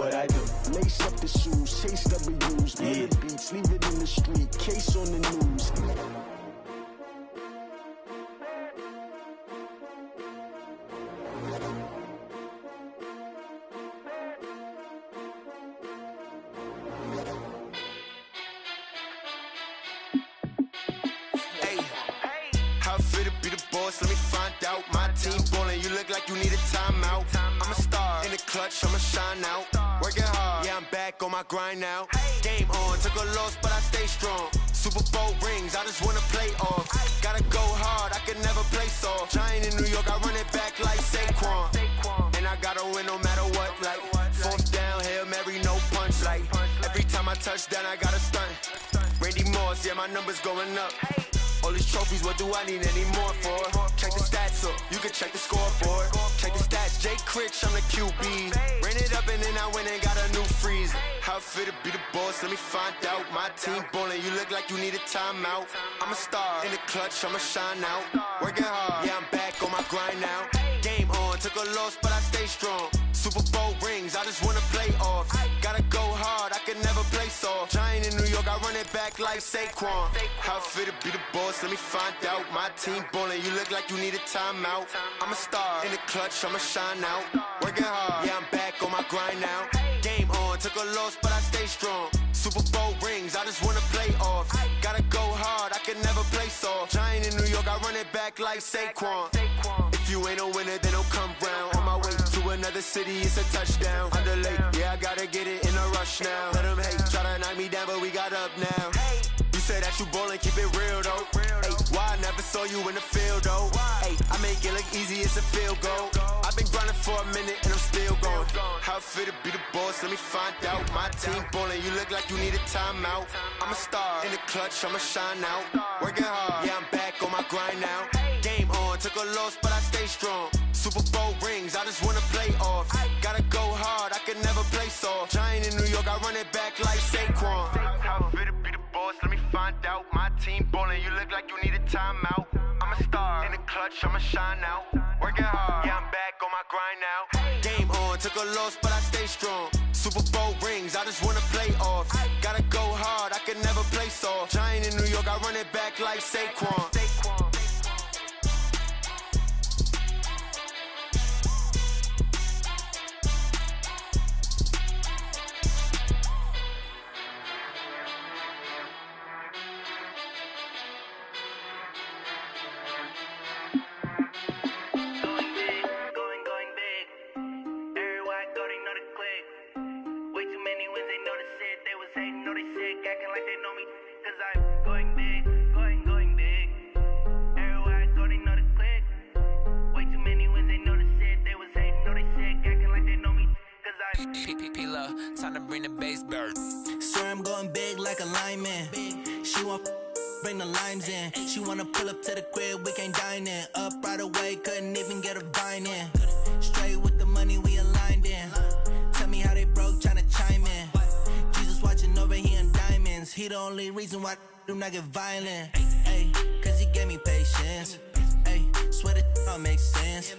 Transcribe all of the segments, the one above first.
what I do. Lace up the shoes, chase W's, yeah. The beats, leave it in the street, case on the news. Let me find out. My team ballin', you look like you need a timeout. I'm a star in the clutch, I'ma shine out. Working hard, yeah, I'm back on my grind now. Game on, took a loss, but I stay strong. Super Bowl rings, I just wanna play off. Gotta go hard, I can never play soft. Giant in New York, I run it back like Saquon. And I gotta win no matter what, like fourth down, Hail Mary, no punch. Like every time I touch down, I gotta stunt. Randy Moss, yeah, my numbers going up. All these trophies, what do I need any more for? Check the stats up, you can check the scoreboard. Check the stats, Jake Critch, I'm the QB. Ran it up and then I went and got a new freeze. How it feel to be the boss, let me find out. My team ballin', you look like you need a timeout. I'm a star in the clutch, I'ma shine out. Working hard, yeah, I'm back on my grind now. Game on, took a loss, but I stay strong. Super Bowl rings, I just wanna play off. Gotta go hard, I can never play soft. Giant in New York, I run it back like Saquon. How it feel to be the boss, let me find out. My team ballin', you look like you need a timeout. I'm a star in the clutch, I'ma shine out. Working hard, yeah, I'm back on my grind now. Game on, took a loss, but I stay strong. Super Bowl rings, I just wanna play off. Gotta go hard, I can never play soft. Giant in New York, I run it back like Saquon. If you ain't a winner, then don't come round. On my way to another city, it's a touchdown. Underlay, yeah, I gotta get it in a rush now. Let them hate, try to knock me down, but we got up now. You say that you ballin', keep it real though. Hey, why I never saw you in the field though? Hey, I make it look easy, it's a field goal. I've been grinding for a minute and I'm still going. How it feel to be the boss, let me find out. My team ballin', you look like you need a timeout. I'm a star in the clutch, I'ma shine out. Working hard, yeah, I'm back on my grind now. Game on, took a loss, but I stay strong. Super Bowl rings, I just wanna play off. Gotta go hard, I can never play soft. Giant in New York, I run it back like Saquon. How it feel to be the boss, let me find out. My team ballin', you look like you need a timeout. I'm a star in the clutch, I'ma shine out. Working hard, yeah, I'm back on my grind now. Game on, took a loss, but I stay strong. Super Bowl rings, I just wanna play off. Gotta go hard, I can never play soft. Giant in New York, I run it back like Saquon. Time to bring the bass bird. Swear I'm going big like a lineman. She want bring the limes in. She wanna pull up to the crib, we can't dine in. Up right away, couldn't even get a vine in. Straight with the money, we aligned in. Tell me how they broke, tryna chime in. Jesus watching over here in diamonds. He the only reason why I do not get violent. Ay, cause he gave me patience. Ay, swear that all makes sense.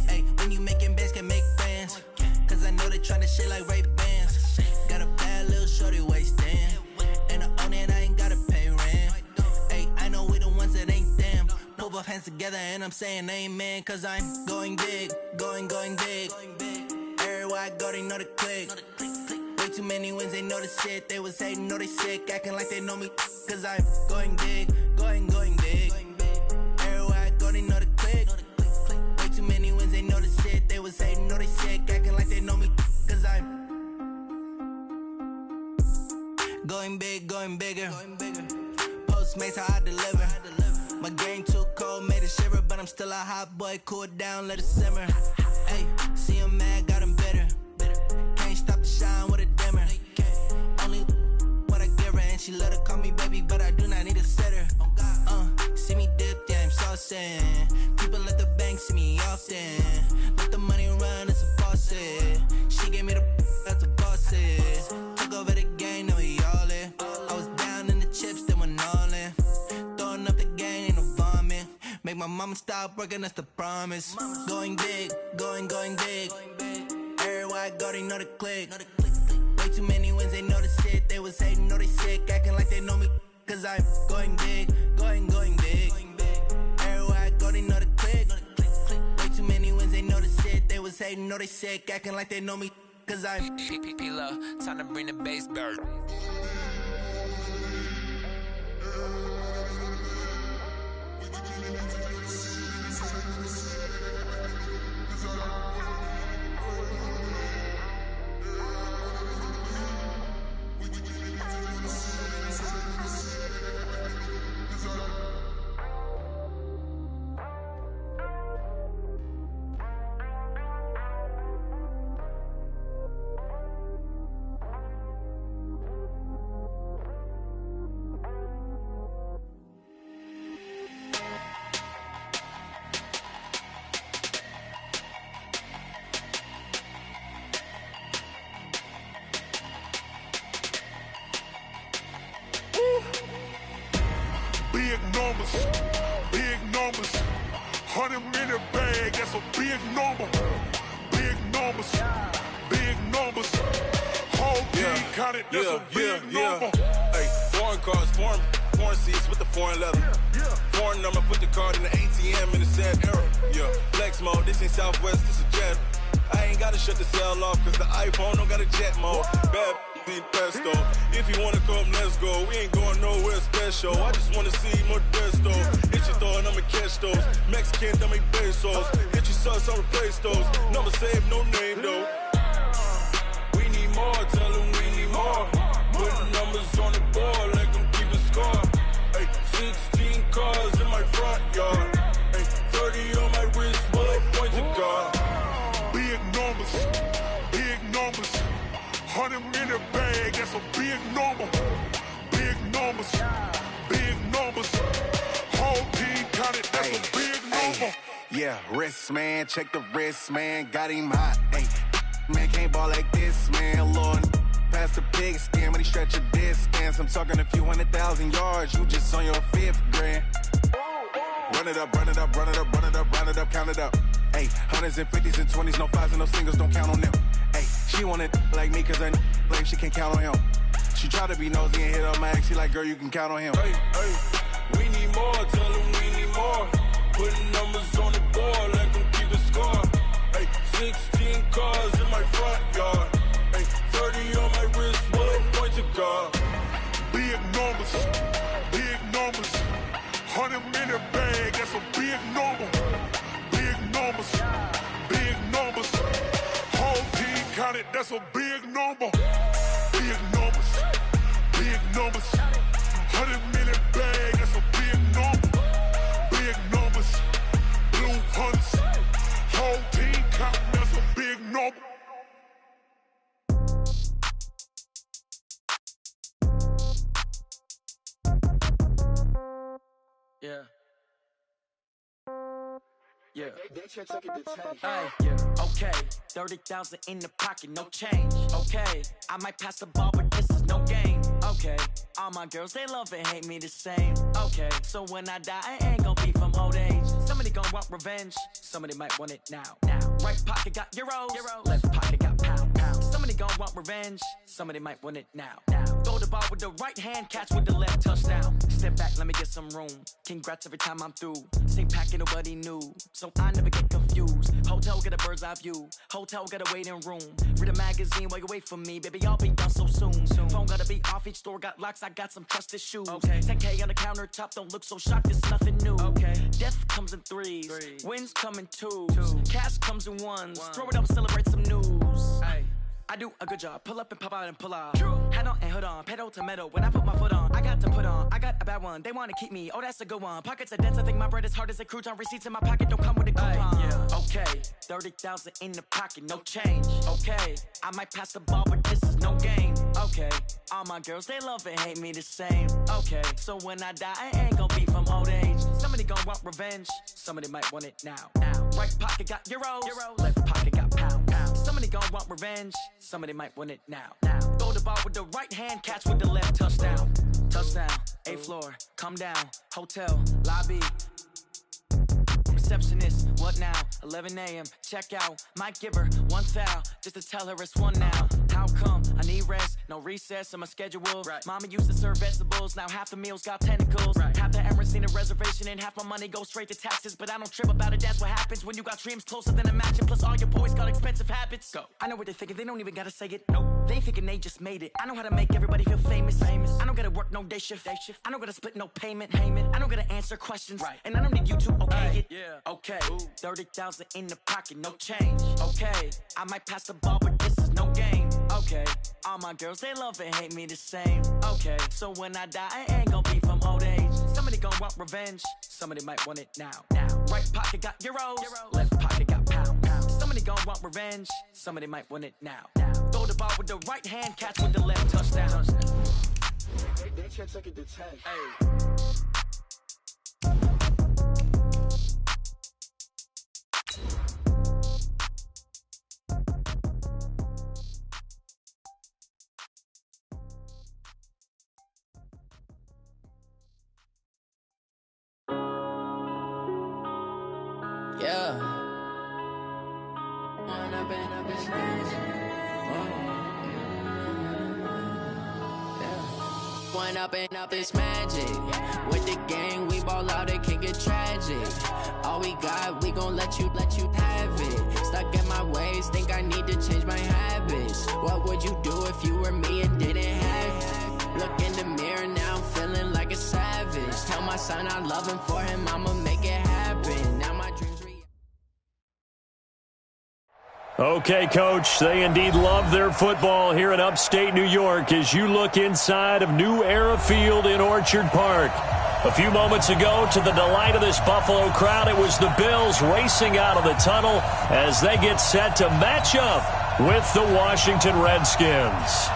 Ay, when you making bands, can make friends. Cause I know they tryna shit like Ray-Bans. Got a bad little shorty wasting. And I own it, I ain't gotta pay rent. Ay, I know we the ones that ain't them. Pull both hands together and I'm saying amen. Cause I'm going big, going big. Everywhere I go, they know the click. Way too many wins, they know the shit. They was hating, know they sick, acting like they know me. Cause I'm going big, going big. Everywhere I go, they know the click. Way too many wins, they know the shit. They was hating, know they sick, acting like they know me. Cause I'm going big, going bigger. Postmates, how I deliver. My game too cold, made it shiver. But I'm still a hot boy, cool it down, let it simmer. Hey, see him mad, got him bitter. Can't stop the shine with a dimmer. Only what I give her, and she let her call me baby, but I do not need a sitter. See me dip, yeah, I'm saucing. People at the bank see me often. Let the money run, it's a faucet. She gave me the that's a bosses. Took over the game, now we all in. I was down in the chips, then went all in. Throwing up the game, ain't no vomit. Make my mama stop working, that's the promise. Going big, going big. Everywhere I go, they know the click. too many wins, they know the shit. They was hating, know they sick, acting like they know me. Cause I'm going big, going big. Everywhere I go, they know the click. Way too many wins, they know the shit. They was hating, know they sick, acting like they know me. Cause I'm P-P-P-Lo, time to bring the bass bird. Big numbers, 100 minute bag, that's a big number. Big numbers, whole team counted, that's a big number. Hey, foreign cars, foreign seats with the foreign leather. Foreign number, put the card in the ATM in the sad era. Yeah, flex mode, this ain't Southwest, this is Jet. I ain't gotta shut the cell off, cause the iPhone don't got a jet mode. Bad need pesto. If you wanna come, let's go. We ain't going nowhere special. I just wanna see Modesto. Hit your throw and I'ma catch those. Mexican, dummy pesos. Hit your sauce, I'll replace those. Number saved, no name though. We need more, tell them we need more. Putting numbers on the board, let them keep a score. Hey, 16 cars in my front yard. Hey, 30 on my wrist, bullet point to God. Big numbers, 100 minute bag, that's a big number. Big numbers, whole team counted, that's a big number. Yeah, wrist man, check the wrist man, got him hot. Hey, man can't ball like this, man. Lord, past the big skin, when he stretch a distance. I'm talking a few 100,000 yards, you just on your 5th grand. Run it up, count it up. Hey, hundreds and 50s and 20s, no 5s and no singles, don't count on them. Hey, she want it like me, cause her like she can't count on him. She try to be nosy and hit her max, she like, girl, you can count on him. Hey, we need more, tell them we need more. Putting numbers on the board, let them keep a score. Hey, 16 cars in my front yard. Hey, 30 on my wrist, bullet point to God. Big numbers, 100 minute bag, that's a big number. Big numbers, whole team counted, that's a big number. Big numbers, 100 minute bag, that's a big number. Big numbers, blue hunts, whole team counting, that's a big number. Yeah. Hey, yeah. Okay, 30,000 in the pocket, no change. Okay, I might pass the ball, but this is no game. Okay, all my girls, they love and hate me the same. Okay, so when I die, I ain't gon' be from old age. Somebody gon' want revenge, somebody might want it now. Right pocket got euros, left pocket got pounds. Somebody gon' want revenge, somebody might want it now. Throw the ball with the right hand, catch with the left, touchdown. Step back, let me get some room. Congrats every time I'm through. Same packet, nobody knew, so I never get confused. Hotel get a bird's eye view. Hotel get a waiting room. Read a magazine while you wait for me, baby. I'll be done so soon. Phone gotta be off. Each store got locks. I got some trusted shoes. Okay. 10K on the countertop. Don't look so shocked. It's nothing new. Okay. Death comes in threes. Wins come in twos. Cash comes in ones. Throw it up, celebrate some news. Hey. I do a good job. Pull up and pop out and pull out. Head on and hood on. Pedal to metal. When I put my foot on, I got to put on. I got a bad one. They want to keep me. Oh, that's a good one. Pockets are dense. I think my bread is hard as a crouton. Receipts in my pocket don't come with a coupon. Yeah. Okay. 30,000 in the pocket. No change. Okay. I might pass the ball, but this is no game. Okay. All my girls, they love and hate me the same. Okay. So when I die, I ain't gon' be from old age. Somebody gon' want revenge. Somebody might want it now. Right pocket got euros. Left pocket got pounds. Somebody gon' want revenge. Somebody might want it now. Throw the ball with the right hand, catch with the left, touchdown. Touchdown, 8th floor, come down, hotel, lobby. receptionist. What now? 11 a.m. Check out. Might give her one foul just to tell her it's one now. How come? I need rest. No recess in my schedule. Right. Mama used to serve vegetables. Now half the meals got tentacles. Right. Half the errands need a reservation and half my money goes straight to taxes. But I don't trip about it. That's what happens when you got dreams closer than a match. And plus all your boys got expensive habits. Go. I know what they're thinking. They don't even gotta say it. Nope. They thinking they just made it. I know how to make everybody feel famous. I don't gotta work no day shift. I don't gotta split no payment. I don't gotta answer questions. Right. And I don't need you to okay it. Yeah. Okay. 30,000 in the pocket, no change. Okay. I might pass the ball, but this is no game. Okay. All my girls, they love and hate me the same. Okay. So when I die, I ain't gonna be from old age. Somebody gon' want revenge. Somebody might want it now. Right pocket got euros. Left pocket got pounds. Somebody gon' want revenge. Somebody might want it now. Throw the ball with the right hand, catch with the left, touchdown. They can't take it to 10. Hey. Yeah. One up and up, it's magic. With the gang, we ball out, it can get tragic. All we got, we gon' let you have it. Stuck in my ways, think I need to change my habits. What would you do if you were me and didn't have it? Look in the mirror, now I'm feeling like a savage. Tell my son I love him, for him I'ma make it happen. Now my dreams Okay, Coach, they indeed love their football here in upstate New York as you look inside of New Era Field in Orchard Park. A few moments ago, to the delight of this Buffalo crowd, it was the Bills racing out of the tunnel as they get set to match up with the Washington Redskins.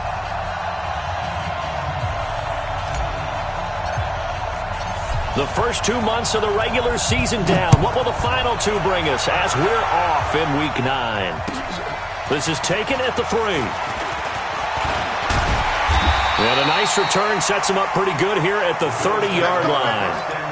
The first 2 months of the regular season down. What will the final two bring us as we're off in Week 9? This is taken at the 3. And a nice return sets him up pretty good here at the 30-yard line.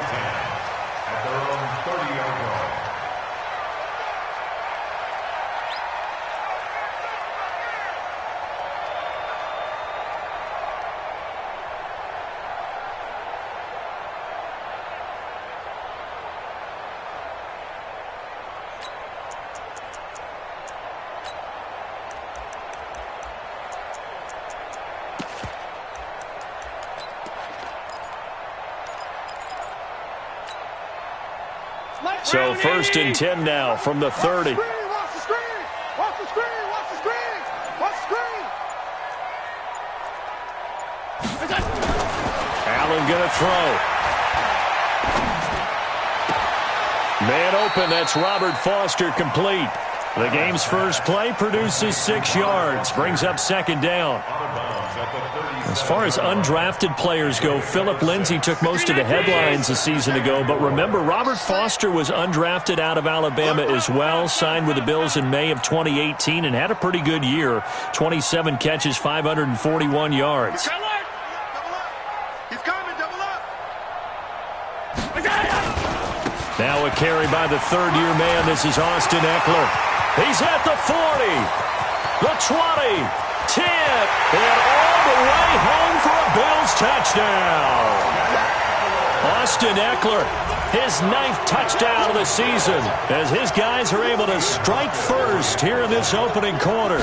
So 1st and 10 now from the 30. Watch the screen! Watch the screen! Watch the screen! Watch the screen! Allen gonna throw. Man open, that's Robert Foster complete. The game's first play produces 6 yards, brings up 2nd down. As far as undrafted players go, Philip Lindsay took most of the headlines a season ago, but remember, Robert Foster was undrafted out of Alabama as well, signed with the Bills in May of 2018, and had a pretty good year. 27 catches, 541 yards. He's coming, double up! Now a carry by the third-year man. This is Austin Eckler. He's at the 40, the 20, 10, and all the way home for a Bills touchdown. Austin Eckler, his 9th touchdown of the season, as his guys are able to strike first here in this opening quarter.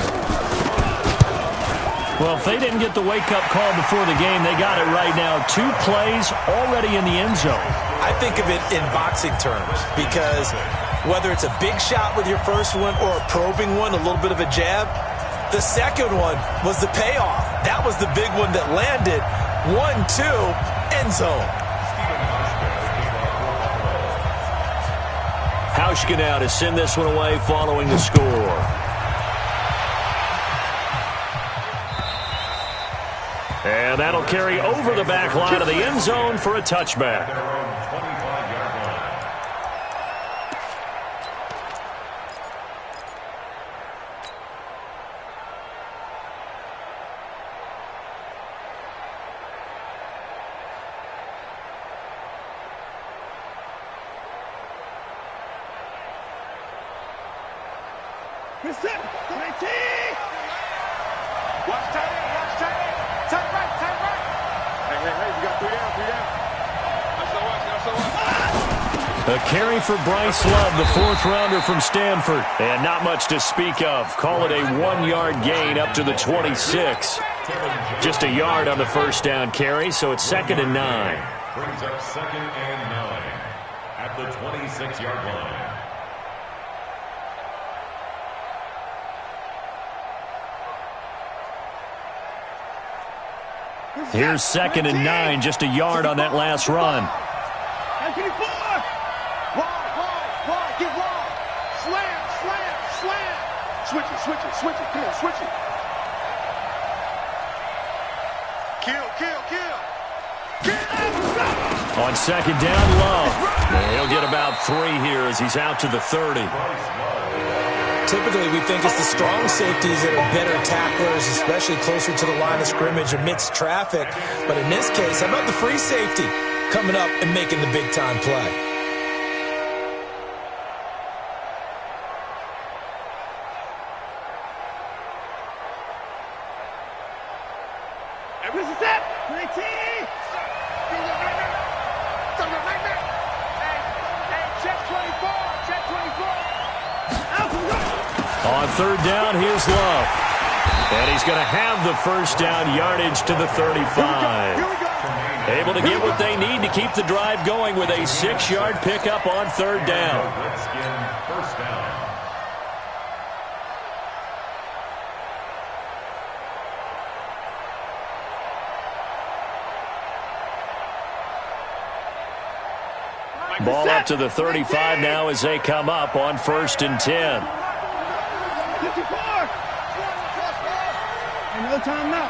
Well, if they didn't get the wake-up call before the game, they got it right now. 2 plays already in the end zone. I think of it in boxing terms because whether it's a big shot with your first one or a probing one, a little bit of a jab, the second one was the payoff. That was the big one that landed. 1-2, end zone. Hauschka now to send this one away following the score. And that'll carry over the back line of the end zone for a touchback. Watch tight end, watch tight end. Tight right, tight right. Hey, you got 3 down, 3 down. A carry for Bryce Love, the 4th rounder from Stanford. And not much to speak of. Call it a 1-yard gain up to the 26. Just a yard on the first down carry, so it's 2nd and 9. Brings up 2nd and 9 at the 26-yard line. Here's 2nd and 9, just a yard on that last run. Wide, get wide. Slam. Switch it. Come on, switch it. Kill. On 2nd down, Love. He'll get about 3 here as he's out to the 30. Typically, we think it's the strong safeties that are better tacklers, especially closer to the line of scrimmage amidst traffic. But in this case, how about the free safety coming up and making the big-time play? On 3rd down, here's Love. And he's going to have the first down yardage to the 35. Able to get what they need to keep the drive going with a 6-yard pickup on 3rd down. First down. Ball up to the 35 now as they come up on 1st and 10. 54. Another time now.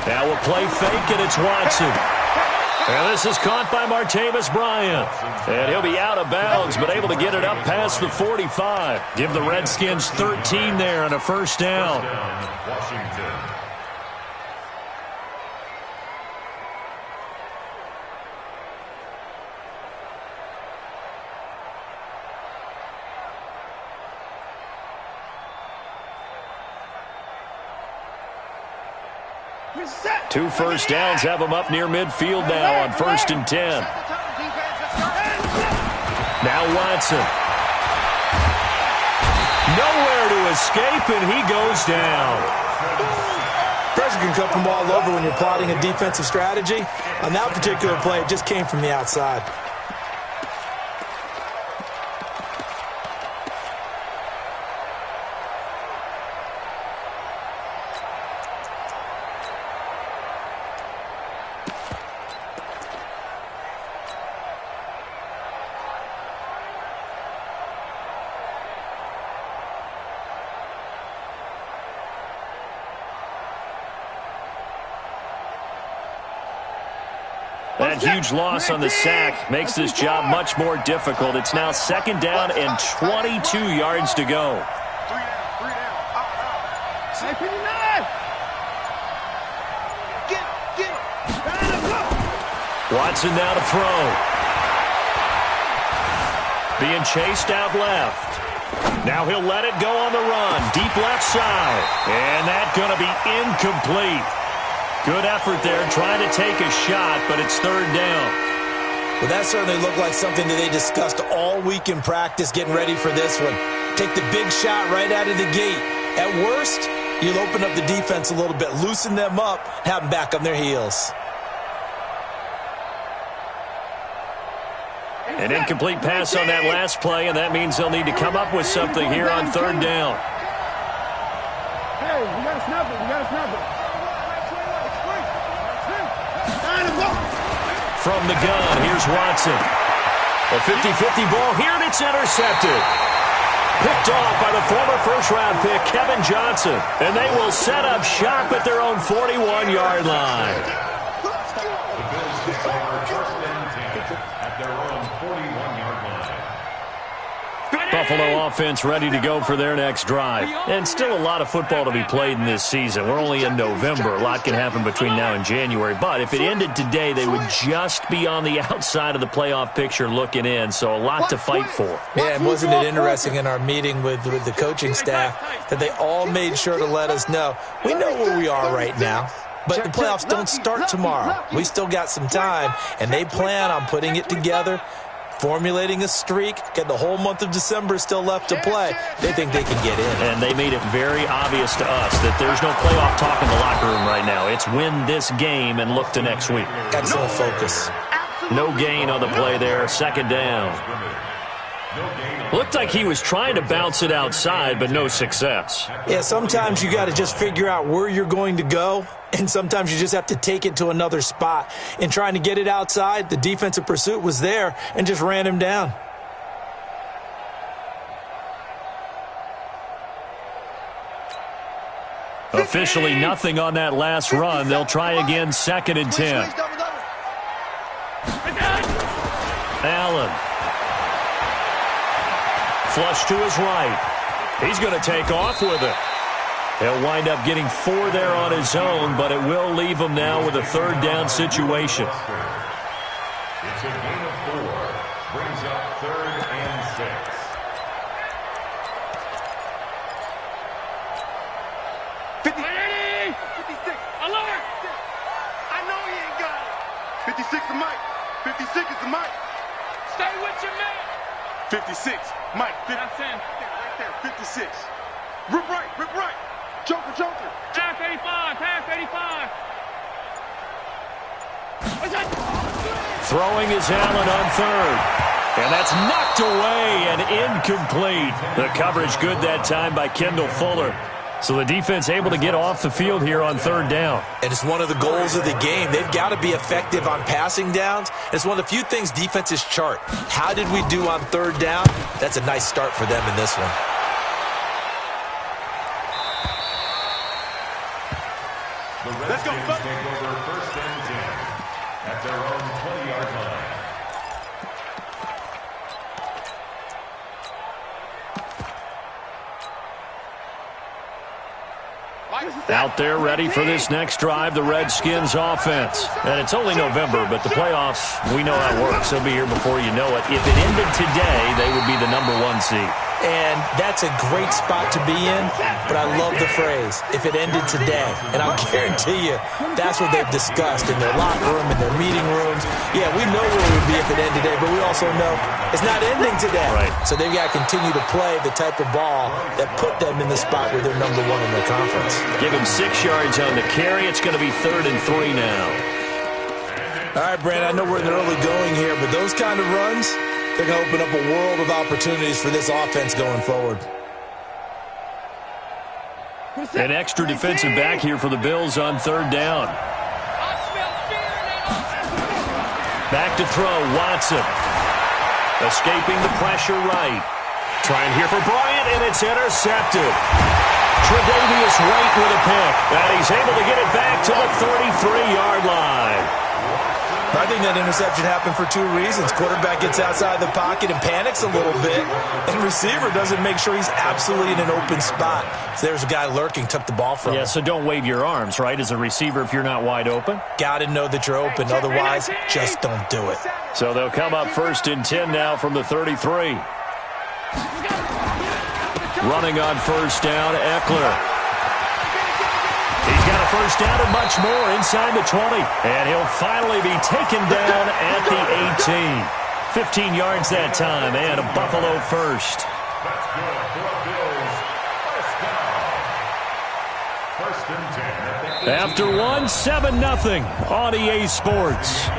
Now we'll play fake, and it's Watson. And this is caught by Martavis Bryant. And he'll be out of bounds, but able to get it up past the 45. Give the Redskins 13 there and a first down. Washington. Two first downs have them up near midfield now on 1st and 10. Now Watson. Nowhere to escape, and he goes down. Pressure can come from all over when you're plotting a defensive strategy. On that particular play, it just came from the outside. That huge loss on the sack makes this job much more difficult. It's now 2nd down and 22 yards to go. Watson now to throw. Being chased out left. Now he'll let it go on the run. Deep left side. And that's going to be incomplete. Good effort there, trying to take a shot, but it's 3rd down. Well, that certainly looked like something that they discussed all week in practice, getting ready for this one. Take the big shot right out of the gate. At worst, you'll open up the defense a little bit, loosen them up, have them back on their heels. An incomplete pass on that last play, and that means they'll need to come up with something here on 3rd down. Hey, we got to snap it. From the gun, here's Watson. A 50-50 ball here, and it's intercepted. Picked off by the former first-round pick, Kevin Johnson. And they will set up shop at their own 41-yard line. Buffalo offense ready to go for their next drive. And still a lot of football to be played in this season. We're only in November. A lot can happen between now and January. But if it ended today, they would just be on the outside of the playoff picture looking in. So a lot to fight for. Yeah, and wasn't it interesting in our meeting with the coaching staff that they all made sure to let us know, we know where we are right now. But the playoffs don't start tomorrow. We still got some time, and they plan on putting it together, formulating a streak, get the whole month of December still left to play. They think they can get in. And they made it very obvious to us that there's no playoff talk in the locker room right now. It's win this game and look to next week. Excellent focus. No gain on the play there. Second down. Looked like he was trying to bounce it outside, but no success. Yeah, sometimes you got to just figure out where you're going to go, and sometimes you just have to take it to another spot. In trying to get it outside, the defensive pursuit was there and just ran him down. Officially nothing on that last run. They'll try again, 2nd and 10. Allen. Flush to his right. He's going to take off with it. He'll wind up getting 4 there on his own, but it will leave him now with a 3rd down situation. It's a gain of 4. Brings up 3rd and 6. 56. Alert! I know he ain't got it. 56 the mic. 56 is the mic. Stay with your man. 56. Mike. That's him. Right there. 56. Rip right. Rip right. Joker. Joker. Pass 85. Pass 85. Throwing is Allen on 3rd. And that's knocked away and incomplete. The coverage good that time by Kendall Fuller. So the defense able to get off the field here on 3rd down. And it's one of the goals of the game. They've got to be effective on passing downs. It's one of the few things defenses chart. How did we do on 3rd down? That's a nice start for them in this one. The Redskins take over 1st and 10 at their own 20-yard line. Out there ready for this next drive, the Redskins offense. And it's only November, but the playoffs, we know how it works. They'll be here before you know it. If it ended today, they would be the #1 seed. And that's a great spot to be in, but I love the phrase, if it ended today. And I'll guarantee you, that's what they've discussed in their locker room, in their meeting rooms. Yeah, we know where we'd be if it ended today, but we also know it's not ending today. Right. So they've got to continue to play the type of ball that put them in the spot where they're #1 in their conference. Give him 6 yards on the carry. It's going to be 3rd and 3 now. All right, Brandon, I know we're in the early going here, but those kind of runs, they're going to open up a world of opportunities for this offense going forward. An extra defensive back here for the Bills on 3rd down. Back to throw, Watson. Escaping the pressure right. Trying here for Bryant, and it's intercepted. Tre'Davious White with a pick, and he's able to get it back to the 33-yard line. I think that interception happened for 2 reasons. Quarterback gets outside the pocket and panics a little bit, and receiver doesn't make sure he's absolutely in an open spot. So there's a guy lurking, took the ball from him. Yeah, so don't wave your arms, right, as a receiver if you're not wide open? Got to know that you're open. Otherwise, just don't do it. So they'll come up 1st and 10 now from the 33. Running on 1st down, Eckler. He's got a 1st down and much more inside the 20. And he'll finally be taken down at the 18. 15 yards that time and a Buffalo 1st. That's good for the Bills. 1st down. 1st and 10. After 1, 7-0 on EA Sports.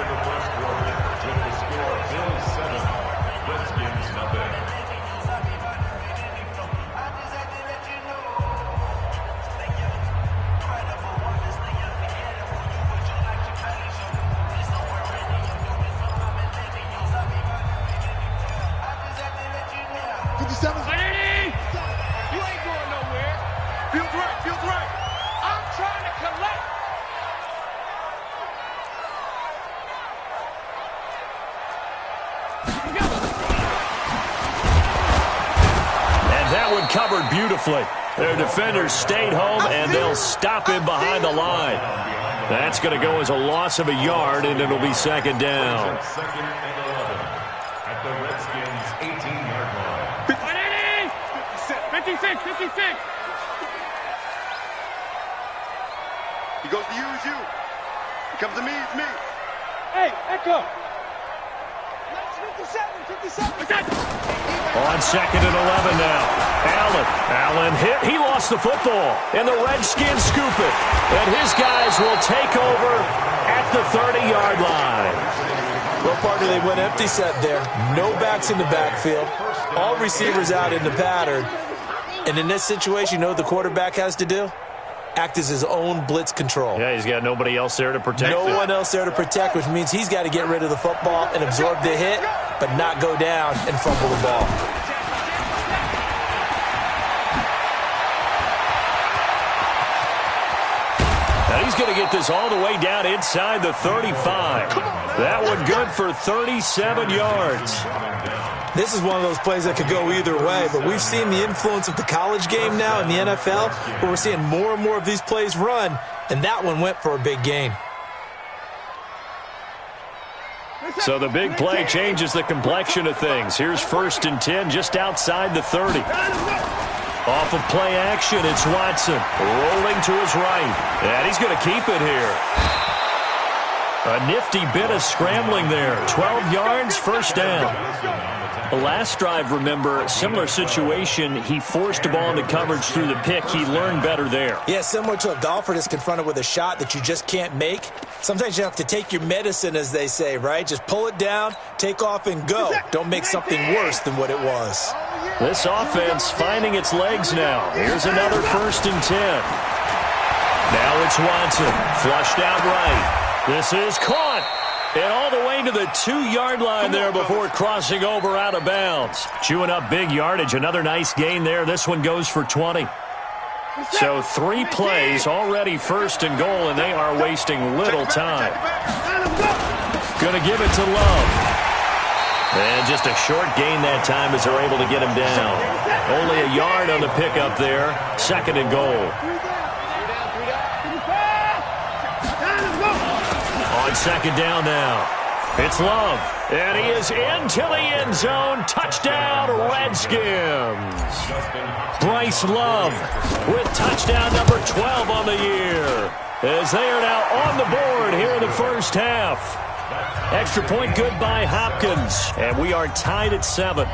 covered beautifully. Their defenders stayed home, and they'll stop him behind the line. That's going to go as a loss of a yard, and it'll be second down. Second and 11 at the Redskins' 18-yard line. 56, 56. He goes to you, it's you. He comes to me, it's me. Hey, Echo. 57. On second and 11 now. Allen hit. He lost the football. And the Redskins scoop it. And his guys will take over at the 30-yard line. Well, partner, they went empty set there. No backs in the backfield. All receivers out in the pattern. And in this situation, you know what the quarterback has to do? Act as his own blitz control. Yeah, he's got nobody else there to protect him. No one else there to protect, which means he's got to get rid of the football and absorb the hit, but not go down and fumble the ball. Now he's going to get this all the way down inside the 35. That one good for 37 yards. This is one of those plays that could go either way, but we've seen the influence of the college game now in the NFL, where we're seeing more and more of these plays run, and that one went for a big gain. So the big play changes the complexion of things. Here's 1st and 10 just outside the 30. Off of play action, it's Watson rolling to his right, and he's going to keep it here. A nifty bit of scrambling there. 12 yards, first down. The last drive, remember, similar situation. He forced the ball into coverage through the pick. He learned better there. Yeah, similar to a golfer that's confronted with a shot that you just can't make. Sometimes you have to take your medicine, as they say, right? Just pull it down, take off, and go. Don't make something worse than what it was. This offense finding its legs now. Here's another 1st and 10. Now it's Watson, flushed out right. This is caught. And all the way to the 2-yard line there before crossing over out of bounds. Chewing up big yardage. Another nice gain there. This one goes for 20. So 3 plays, already 1st and goal, and they are wasting little time. Going to give it to Love. And just a short gain that time as they're able to get him down. Only a yard on the pickup there. 2nd and goal. On 2nd down now. It's Love. And he is into the end zone. Touchdown, Redskins. Bryce Love with touchdown number 12 on the year. As they are now on the board here in the first half. Extra point good by Hopkins. And we are tied at 7.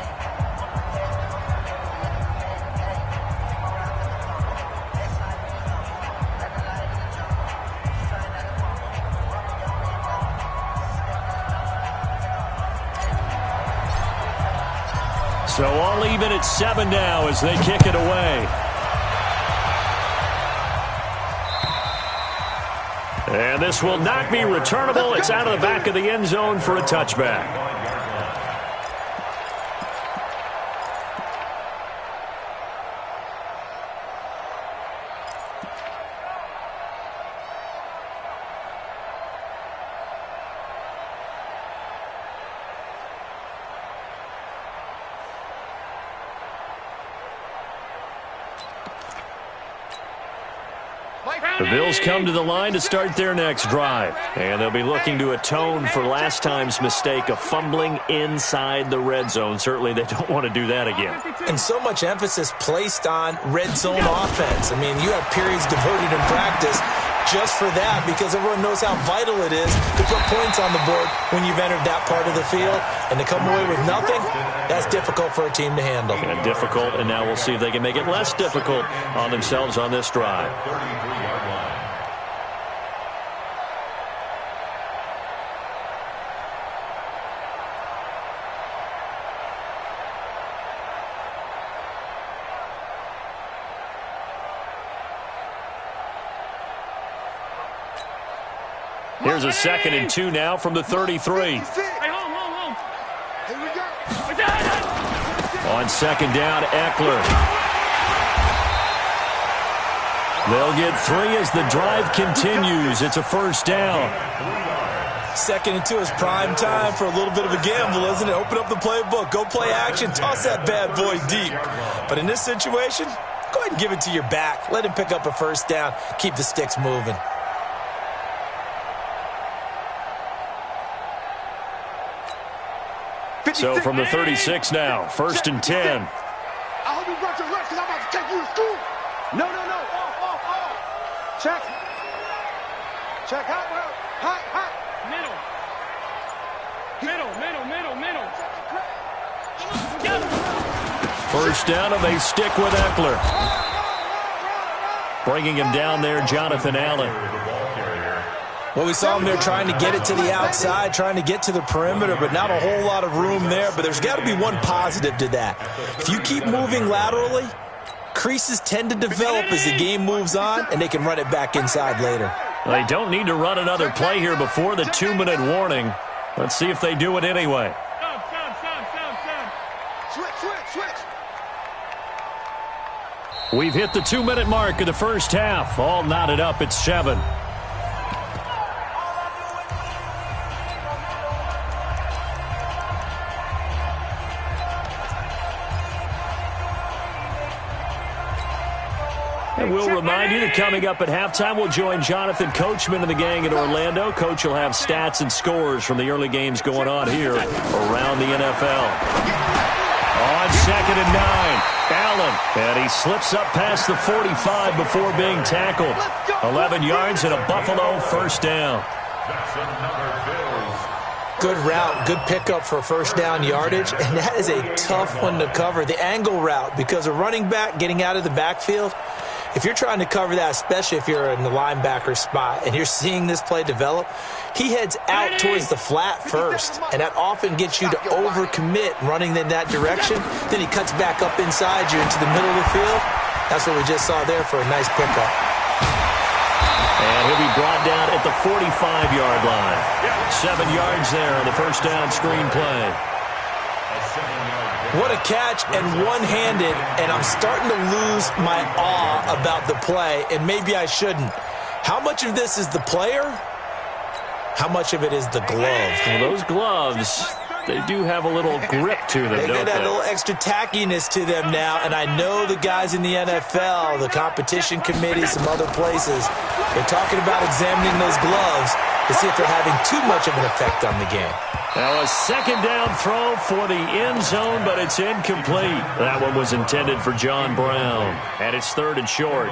So all even at 7 now as they kick it away. And this will not be returnable. It's out of the back of the end zone for a touchback. The Bills come to the line to start their next drive. And they'll be looking to atone for last time's mistake of fumbling inside the red zone. Certainly they don't want to do that again. And so much emphasis placed on red zone offense. I mean, you have periods devoted in practice just for that because everyone knows how vital it is to put points on the board when you've entered that part of the field. And to come away with nothing, that's difficult for a team to handle. And difficult, and now we'll see if they can make it less difficult on themselves on this drive. 33-yard line. Here's a 2nd and 2 now from the 33. On 2nd down, Eckler. They'll get 3 as the drive continues. It's a first down. Second and 2 is prime time for a little bit of a gamble, isn't it? Open up the playbook, go play action, toss that bad boy deep. But in this situation, go ahead and give it to your back. Let him pick up a first down. Keep the sticks moving. So from the 36 now, 1st and 10. I hope you brought your lunch because I'm about to take you to school. No. Off. Check. Hot route. Hot. Middle. First down, and they stick with Eckler. Bringing him down there, Jonathan Allen. Well, we saw him there trying to get it to the outside, trying to get to the perimeter, but not a whole lot of room there. But there's got to be one positive to that. If you keep moving laterally, creases tend to develop as the game moves on, and they can run it back inside later. They don't need to run another play here before the 2-minute warning. Let's see if they do it anyway. Switch. We've hit the 2-minute mark of the first half. All knotted up at 7. And we'll remind you that coming up at halftime, we'll join Jonathan Coachman and the gang in Orlando. Coach will have stats and scores from the early games going on here around the NFL. On 2nd and 9, Allen. And he slips up past the 45 before being tackled. 11 yards and a Buffalo first down. Good route, good pickup for first down yardage, and that is a tough one to cover. The angle route, because a running back getting out of the backfield, if you're trying to cover that, especially if you're in the linebacker spot and you're seeing this play develop, he heads out towards the flat first, and that often gets you to overcommit running in that direction. Then he cuts back up inside you into the middle of the field. That's what we just saw there for a nice pickup. And he'll be brought down at the 45-yard line. 7 yards there on the first down screen play. What a catch, and one-handed, and I'm starting to lose my awe about the play, and maybe I shouldn't. How much of this is the player? How much of it is the glove? Well, those gloves, they do have a little grip to them, They don't got they? a little extra tackiness to them now, and I know the guys in the NFL, the competition committee, some other places, they're talking about examining those gloves to see if they're having too much of an effect on the game. Now a second down throw for the end zone, but it's incomplete. That one was intended for John Brown, and it's 3rd and short.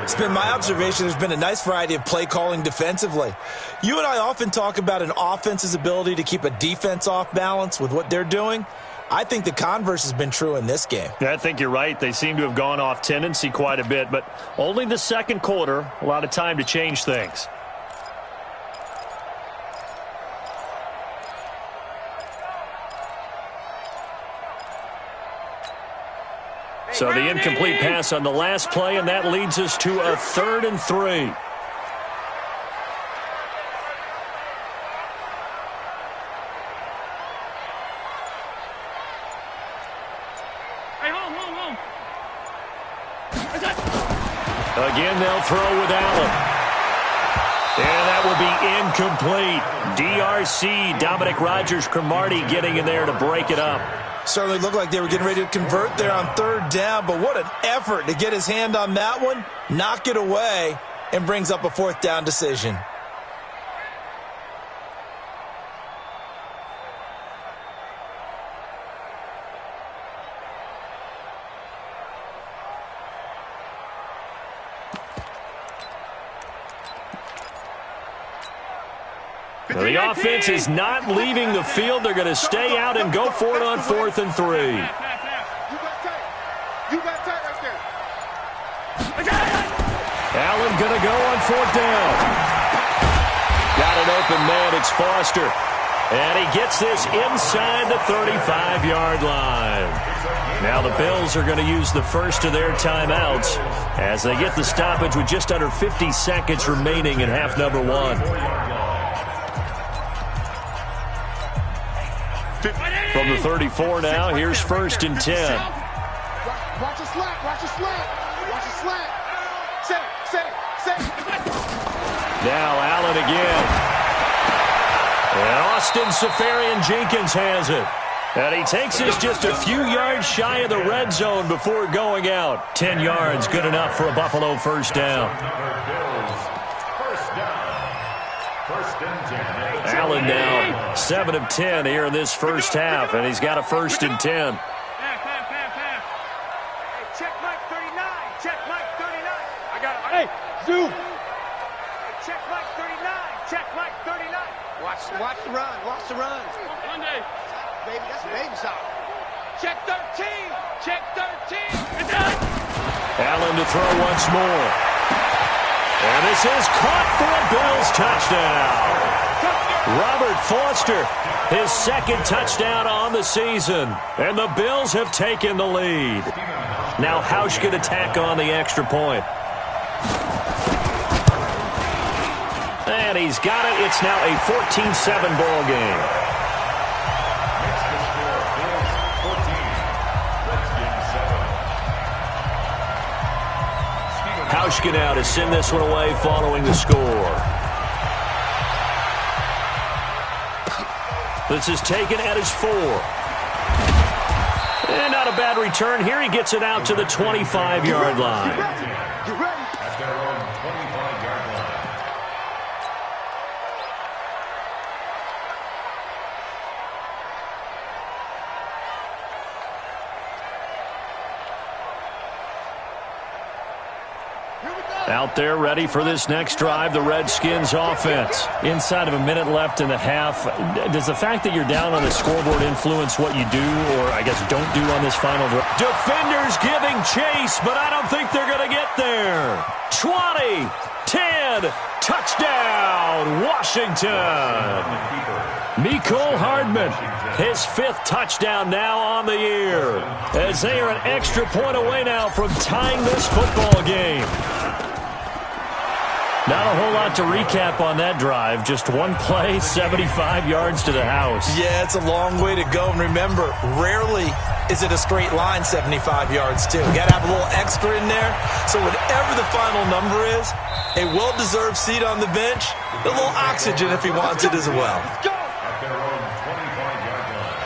It's been my observation there's been a nice variety of play calling defensively. You and I often talk about an offense's ability to keep a defense off balance with what they're doing. I think the converse has been true in this game. Yeah, I think you're right. They seem to have gone off tendency quite a bit, but only the second quarter, a lot of time to change things. So the incomplete pass on the last play, and that leads us to a 3rd and 3. Hey, home. Again, they'll throw with Allen. And that will be incomplete. DRC, Dominic Rodgers-Cromartie getting in there to break it up. Certainly looked like they were getting ready to convert there on 3rd down, but what an effort to get his hand on that one, knock it away, and brings up a 4th down decision. Now the offense is not leaving the field. They're going to stay out and go for it on 4th and 3. You got tight right there. Allen going to go on 4th down. Got an open man. It's Foster. And he gets this inside the 35-yard line. Now the Bills are going to use the first of their timeouts as they get the stoppage with just under 50 seconds remaining in half number 1. From the 34 now, here's 1st and 10. Watch your slant. Set it. Now Allen again. And Austin Safarian-Jenkins has it. And he takes us just a few yards shy of the red zone before going out. 10 yards, good enough for a Buffalo first down. Allen now 7 of 10 here in this first half, and he's got a 1st and 10. Hey, check Mike 39. Check Mike 39. I got it. Hey, zoom. Hey, check Mike 39. Check Mike 39. Watch the run. Watch the run. Monday. Baby, that's a baby shot. Check 13. Check 13. It's done. Allen to throw once more. And this is caught for a Bills touchdown. Robert Foster, his 2nd touchdown on the season. And the Bills have taken the lead. Now Hausch could attack on the extra point. And he's got it. It's now a 14-7 ball game. Hauschka now to send this one away following the score. This is taken at his 4. And not a bad return. Here he gets it out to the 25-yard line. At their own 25-yard line. Out there ready for this next drive, the Redskins offense. Inside of a minute left in the half, does the fact that you're down on the scoreboard influence what you do or, I guess, don't do on this final drive? Defenders giving chase, but I don't think they're going to get there. 20, 10, touchdown, Washington. Mecole Hardman, his 5th touchdown now on the year. As they are an extra point away now from tying this football game. Not a whole lot to recap on that drive. Just one play, 75 yards to the house. Yeah, it's a long way to go. And remember, rarely is it a straight line 75 yards, too. You got to have a little extra in there. So whatever the final number is, a well-deserved seat on the bench, a little oxygen if he wants it as well. At their own 25-yard line.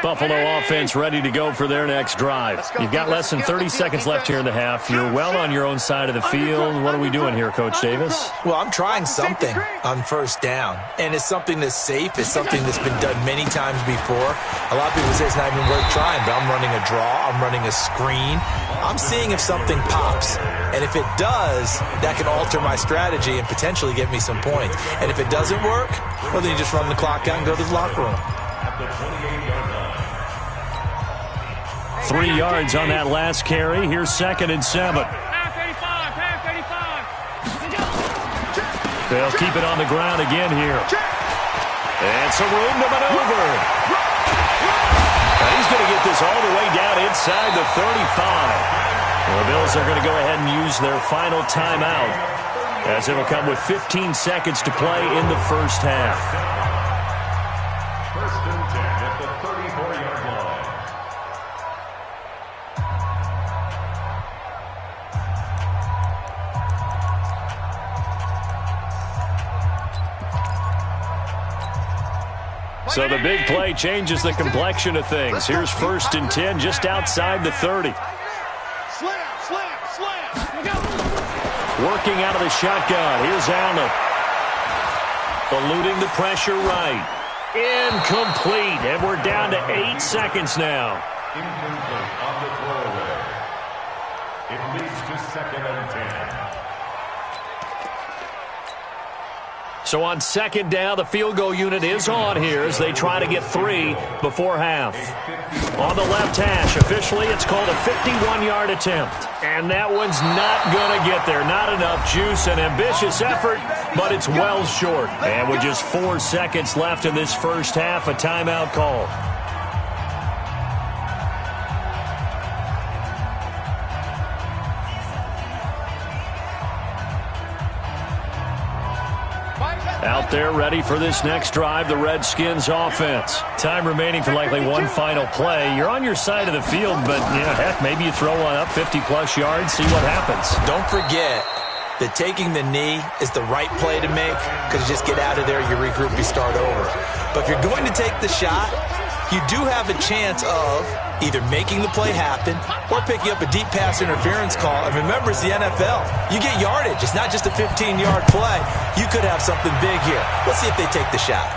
Buffalo offense ready to go for their next drive. You've got less than 30 seconds left here in the half. You're well on your own side of the field. What are we doing here, Coach Davis? Well, I'm trying something on first down, and it's something that's safe. It's something that's been done many times before. A lot of people say it's not even worth trying, but I'm running a draw. I'm running a screen. I'm seeing if something pops, and if it does, that can alter my strategy and potentially get me some points. And if it doesn't work, well, then you just run the clock out and go to the locker room. At the 28-yard line. 3 yards on that last carry. Here's 2nd and 7. Pass 85. Pass 85. They'll keep it on the ground again here. And some room to maneuver. And he's going to get this all the way down inside the 35. The Bills are going to go ahead and use their final timeout, as it'll come with 15 seconds to play in the first half. 1st and 10 at the 34-yard line. So the big play changes the complexion of things. Here's 1st and 10 just outside the 30. Working out of the shotgun. Here's Allen. Eluding the pressure right. Incomplete. And we're down to 8 seconds now. Incomplete on the throwaway. It leads to 2nd and 10. So on 2nd down, the field goal unit is on here as they try to get 3 before half. On the left hash, officially it's called a 51-yard attempt. And that one's not going to get there. Not enough juice, an ambitious effort, but it's well short. And with just 4 seconds left in this first half, a timeout call. Out there ready for this next drive, the Redskins offense. Time remaining for likely one final play. You're on your side of the field, but heck, maybe you throw one up 50-plus yards, see what happens. Don't forget that taking the knee is the right play to make because you just get out of there, you regroup, you start over. But if you're going to take the shot, you do have a chance of either making the play happen or picking up a deep pass interference call. And remember, it's the NFL. You get yardage. It's not just a 15-yard play. You could have something big here. Let's see if they take the shot.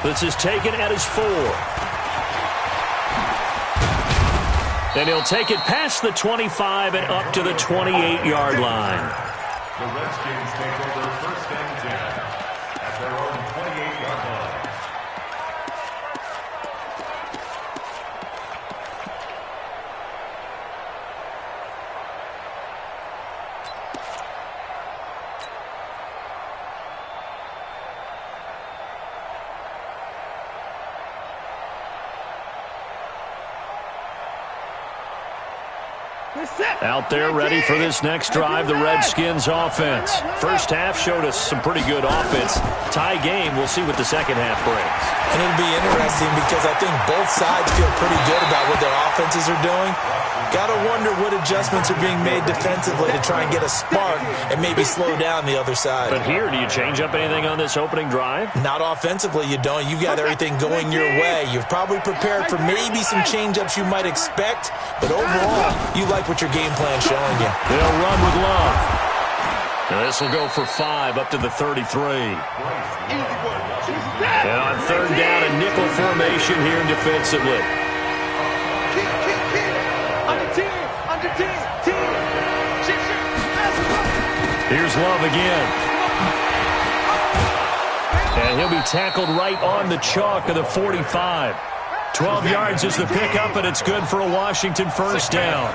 This is taken at his 4. And he'll take it past the 25 and up to the 28-yard line. The Redskins take over 1st and 10 at their own 28-yard line. Out there ready for this next drive, the Redskins offense. First half showed us some pretty good offense. Tie game, we'll see what the second half brings. And it'll be interesting because I think both sides feel pretty good about what their offenses are doing. Got to wonder what adjustments are being made defensively to try and get a spark and maybe slow down the other side. But here, do you change up anything on this opening drive? Not offensively, you don't. You've got everything going your way. You've probably prepared for maybe some change-ups you might expect, but overall, you like what your game plan's showing you. They'll run with Love. Now this will go for 5 up to the 33. And on 3rd down, a nickel formation here defensively. Here's Love again. And he'll be tackled right on the chalk of the 45. 12 yards is the pickup, and it's good for a Washington first down.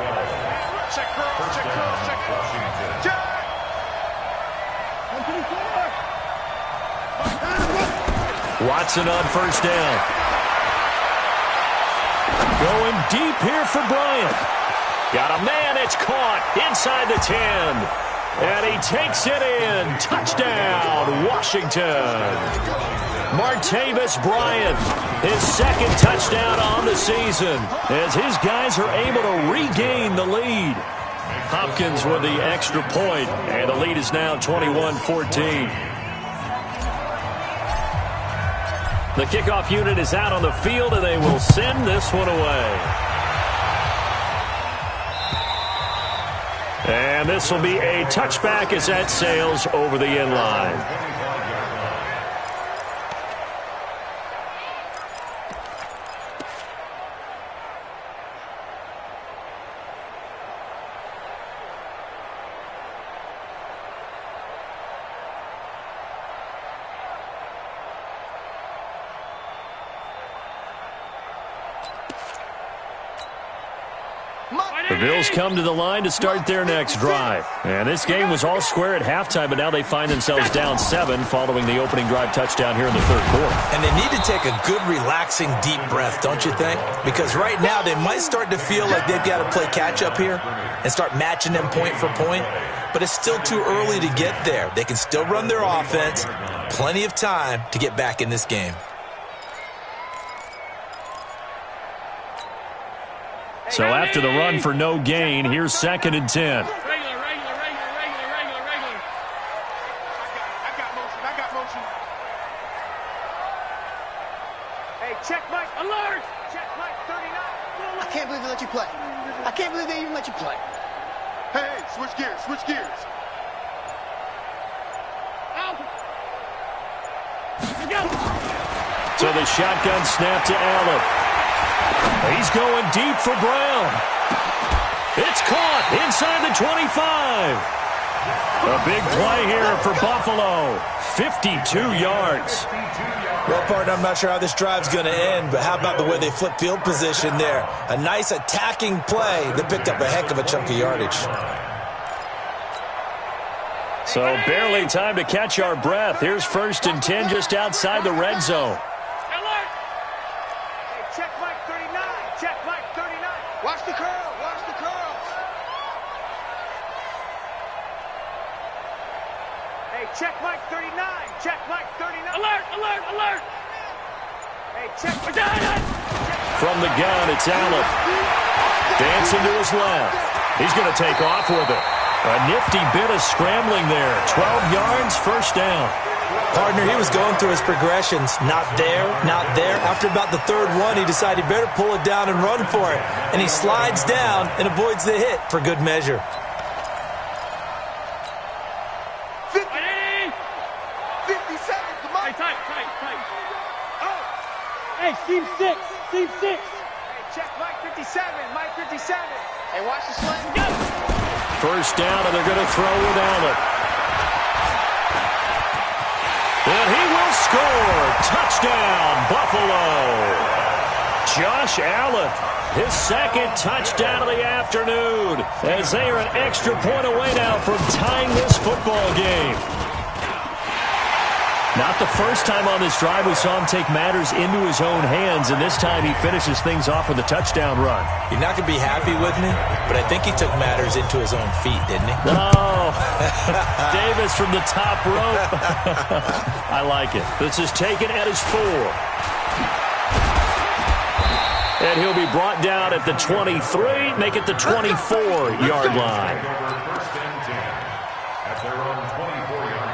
Watson on first down. Going deep here for Bryant. Got a man, it's caught inside the 10. And he takes it in. Touchdown, Washington. Martavis Bryant, his 2nd touchdown on the season, as his guys are able to regain the lead. Hopkins with the extra point, and the lead is now 21-14. The kickoff unit is out on the field, and they will send this one away. And this will be a touchback as that sails over the end line. The Bills come to the line to start their next drive. And this game was all square at halftime, but now they find themselves down 7 following the opening drive touchdown here in the 3rd quarter. And they need to take a good, relaxing, deep breath, don't you think? Because right now they might start to feel like they've got to play catch-up here and start matching them point for point. But it's still too early to get there. They can still run their offense. Plenty of time to get back in this game. So after the run for no gain, here's 2nd and 10. Regular. I got motion. Hey, check Mike, alert! Check Mike, 39. I can't believe they let you play. I can't believe they even let you play. Hey, switch gears. Out. So the shotgun snap to Allen. He's going deep for Brown. It's caught inside the 25. A big play here for Buffalo. 52 yards. Well, partner, I'm not sure how this drive's going to end, but how about the way they flip field position there? A nice attacking play that picked up a heck of a chunk of yardage. So barely time to catch our breath. Here's 1st and 10 just outside the red zone. Check Mike 39. Check Mike 39. Watch the curl. Watch the curls. Hey, Hey, check Mike 39. Check Mike 39. Alert, alert, alert. Hey, check. From the gun, it's Allen. Dancing to his left. He's going to take off with it. A nifty bit of scrambling there. 12 yards, first down. Partner, he was going through his progressions. Not there, not there. After about the third one, he decided he better pull it down and run for it. And he slides down and avoids the hit for good measure. 57. Come on. Hey, tight. Oh. Hey, seam 6. Seam 6. Hey, check Mike 57. Mike 57. Hey, watch the slant. First down, and they're going to throw with Allen. And he will score. Touchdown, Buffalo. Josh Allen, his second touchdown of the afternoon, as they are an extra point away now from tying this football game. Not the first time on this drive we saw him take matters into his own hands, and this time he finishes things off with a touchdown run. You're not going to be happy with me, but I think he took matters into his own feet, didn't he? Oh, Davis from the top rope. I like it. This is taken at his 4. And he'll be brought down at the 23, make it the 24-yard line. First and 10 at their own 24-yard line.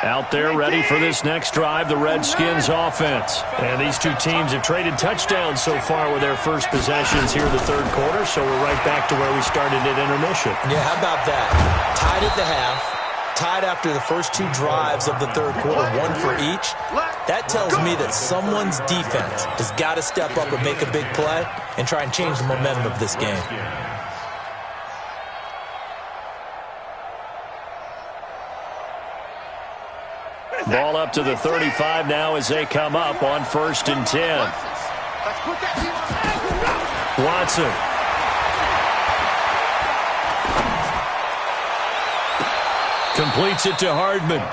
Out there ready for this next drive, the Redskins offense. And these two teams have traded touchdowns so far with their first possessions here in the third quarter, so we're right back to where we started at intermission. Yeah, how about that? Tied at the half, tied after the first 2 drives of the third quarter, 1 for each. That tells me that someone's defense has got to step up and make a big play and try and change the momentum of this game. Ball up to the 35 now as they come up on 1st and 10. Watson. Completes it to Hardman.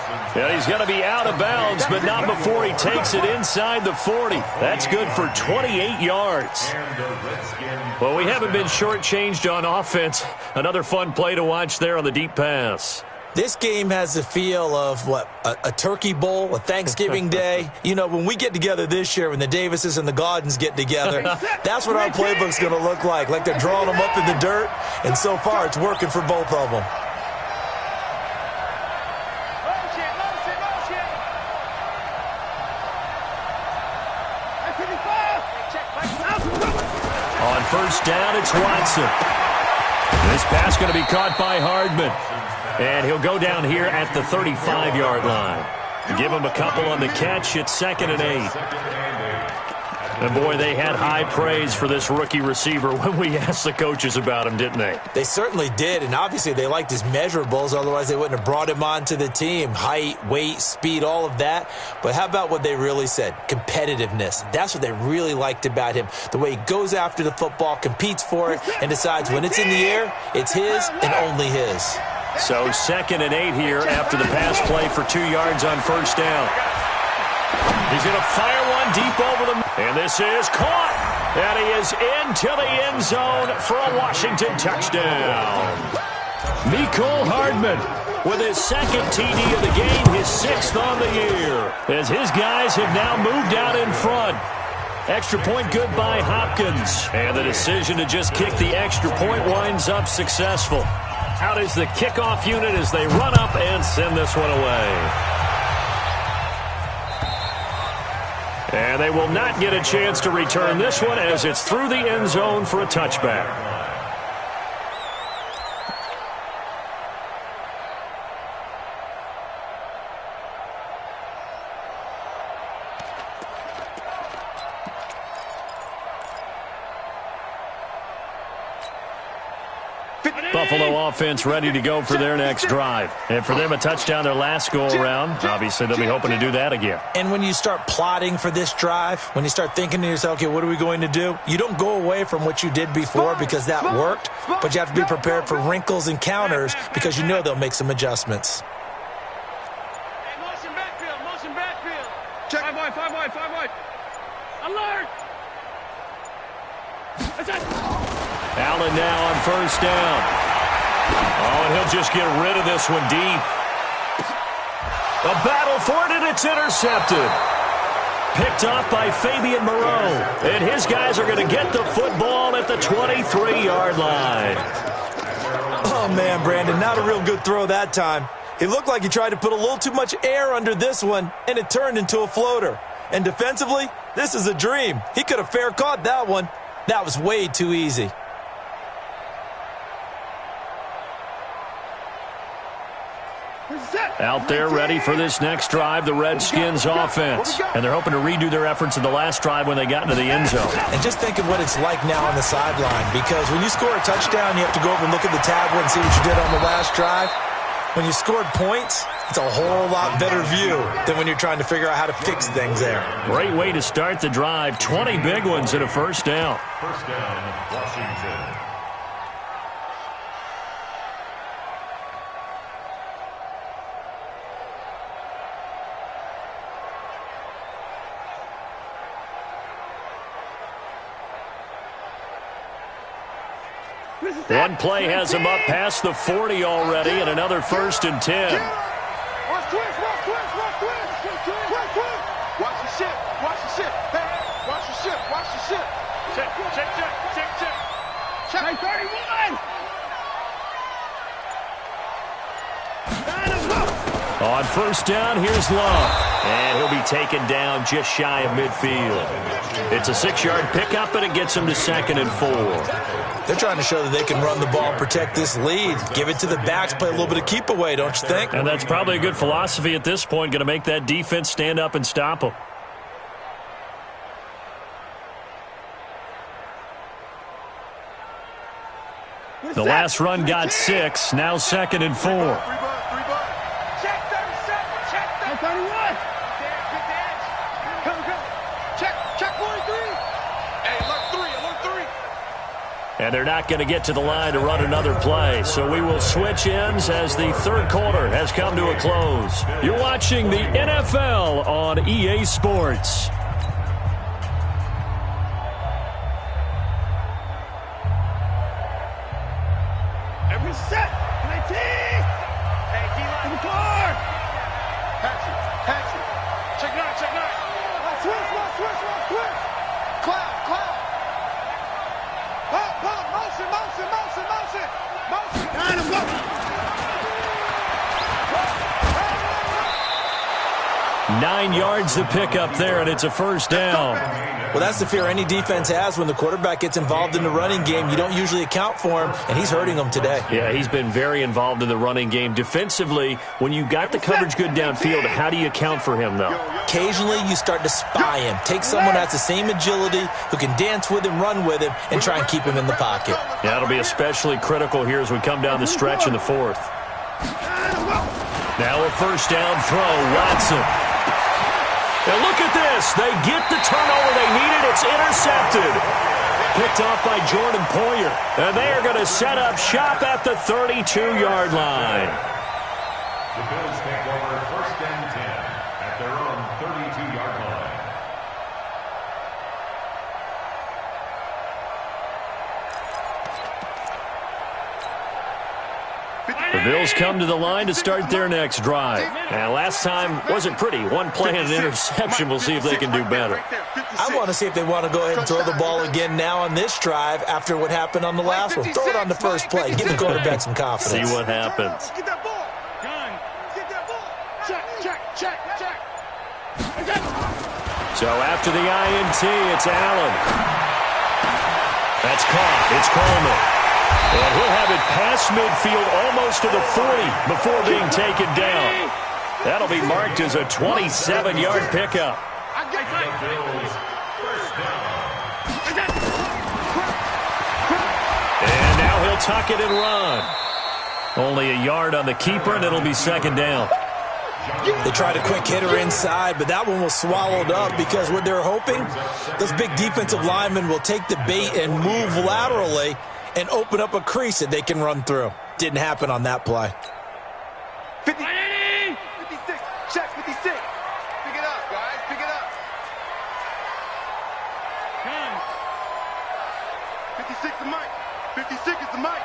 And he's going to be out of bounds, but not before he takes it inside the 40. That's good for 28 yards. Well, we haven't been shortchanged on offense. Another fun play to watch there on the deep pass. This game has the feel of, a turkey bowl, a Thanksgiving day. You know, when we get together this year, when the Davises and the Gaudens get together, that's what our playbook's going to look like they're drawing them up in the dirt, and so far it's working for both of them. On first down, it's Watson. This pass going to be caught by Hardman. And he'll go down here at the 35-yard line. Give him a couple on the catch. It's 2nd and 8. And, boy, they had high praise for this rookie receiver when we asked the coaches about him, didn't they? They certainly did, and obviously they liked his measurables. Otherwise, they wouldn't have brought him onto the team. Height, weight, speed, all of that. But how about what they really said? Competitiveness. That's what they really liked about him. The way he goes after the football, competes for it, and decides when it's in the air, it's his and only his. So 2nd and 8 here after the pass play for 2 yards on first down. He's going to fire one deep over them. And this is caught. And he is into the end zone for a Washington touchdown. Mecole Hardman with his 2nd TD of the game, his 6th on the year. As his guys have now moved out in front. Extra point good by Hopkins. And the decision to just kick the extra point winds up successful. Out is the kickoff unit as they run up and send this one away. And they will not get a chance to return this one as it's through the end zone for a touchback. Buffalo offense ready to go for their next drive. And for them, a touchdown their last go-around. Obviously, they'll be hoping to do that again. And when you start plotting for this drive, when you start thinking to yourself, okay, what are we going to do? You don't go away from what you did before because that worked, but you have to be prepared for wrinkles and counters because you know they'll make some adjustments. Hey, motion backfield. Check. 5 wide. Alert! Allen now on first down. Oh, and he'll just get rid of this one deep. A battle for it, and it's intercepted. Picked off by Fabian Moreau. And his guys are going to get the football at the 23-yard line. Oh, man, Brandon, not a real good throw that time. It looked like he tried to put a little too much air under this one, and it turned into a floater. And defensively, this is a dream. He could have fair caught that one. That was way too easy. Out there ready for this next drive, the Redskins offense. And they're hoping to redo their efforts in the last drive when they got into the end zone. And just think of what it's like now on the sideline, because when you score a touchdown, you have to go over and look at the tablet and see what you did on the last drive. When you scored points, it's a whole lot better view than when you're trying to figure out how to fix things there. Great way to start the drive. 20 big ones and a first down. First down, Washington. One play has him up past the 40 already, and another 1st and 10. Watch twist. Watch the ship. Hey, watch the ship. Check. Check 31. On first down, here's Love. And he'll be taken down just shy of midfield. It's a 6-yard pickup, and it gets him to 2nd and 4. They're trying to show that they can run the ball and protect this lead. Give it to the backs, play a little bit of keep away, don't you think? And that's probably a good philosophy at this point, going to make that defense stand up and stop them. The last run got 6, now 2nd and 4. Check 31. Check 43. Hey, alert 3. And they're not going to get to the line to run another play. So we will switch ends as the third quarter has come to a close. You're watching the NFL on EA Sports. Every set. 19. Hey, D-line. To the car. Patsy. Check 9. Switch. Cloud. Pop. Motion. Got him, go. 9 yards to pick up there, and it's a first down. Well, that's the fear any defense has when the quarterback gets involved in the running game. You don't usually account for him, and he's hurting them today. Yeah, he's been very involved in the running game. Defensively, when you got the coverage good downfield, how do you account for him, though? Occasionally, you start to spy him. Take someone that has the same agility, who can dance with him, run with him, and try and keep him in the pocket. Yeah, that'll be especially critical here as we come down the stretch in the 4th. Now a first down throw, Watson. And look at this. They get the turnover they needed. It's intercepted. Picked off by Jordan Poyer. And they are going to set up shop at the 32-yard line. The Bills take over 1st and 10 at their own 32-yard line. The Bills come to the line to start their next drive. And last time wasn't pretty. One play and an interception. We'll see if they can do better. I want to see if they want to go ahead and throw the ball again now on this drive after what happened on the last one. Throw it on the first play. Give the quarterback some confidence. See what happens. Get that ball. Get that ball. Check. So after the INT, it's Allen. That's caught. It's Coleman. And he'll have it past midfield almost to the 40 before being taken down. That'll be marked as a 27-yard pickup. And now he'll tuck it and run. Only a yard on the keeper, and it'll be 2nd down. They tried a quick hitter inside, but that one was swallowed up because what they're hoping, those big defensive linemen will take the bait and move laterally and open up a crease that they can run through. Didn't happen on that play. 56. Check 56. Pick it up, guys. Pick it up. the mic. 56 is the mic.